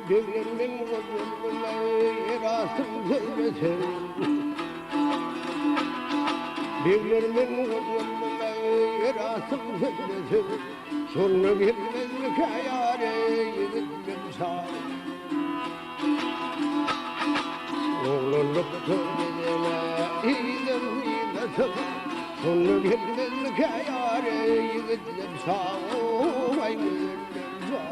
devrimin kuzumla yarasın sevmesin. Devrimin kuzumla yarasın sevmesin. Sonra bilmez mi kayare yiğitlim sağ. Oğlunluk tövbedine iyiydim iylesin. Sonra bilmez mi kayare yiğitlim sağ. Vay yiğitlim sağ.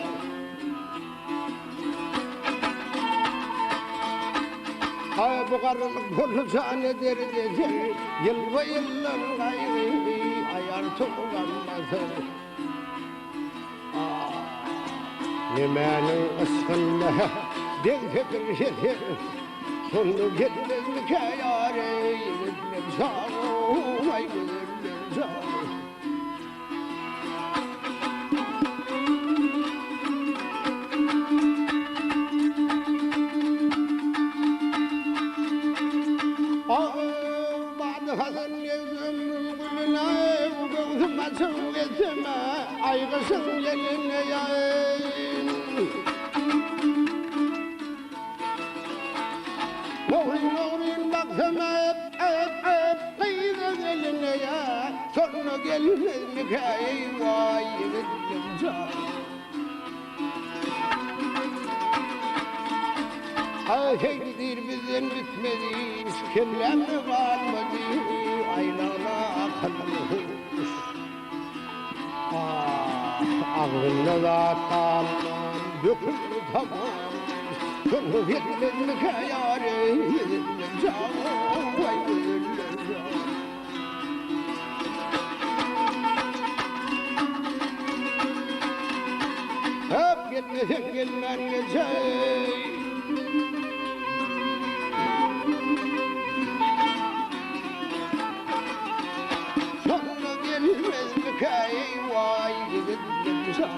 Ay bu karılık olursa ne dereceğim. Yıl ve yıllar gayrı ayar tuğlanmasın. Nimenin ıskınla denk bir yeter. Sonu gelmez mi kayare yiğitlim sağ. Vay yiğitlim sağ. Hazın yüzümün gülüne gözüme çöğetime aygısın yeline yayın. Oğlum baksana hep kıyıda geline ya. Sonra gelmez mi kayı vay yiğitlim can. Şeydir bizden bitmedi, kellem kalmadı, aynana akılmış. Ağzında da kalmam, döküldü tamam. Sonra bilmez mi kayare, yiğitlim can, vay yiğitlim can. Hep gelmesen gelmen geçey. Sonra gelmez mi kayı vay yiğitlim sağ.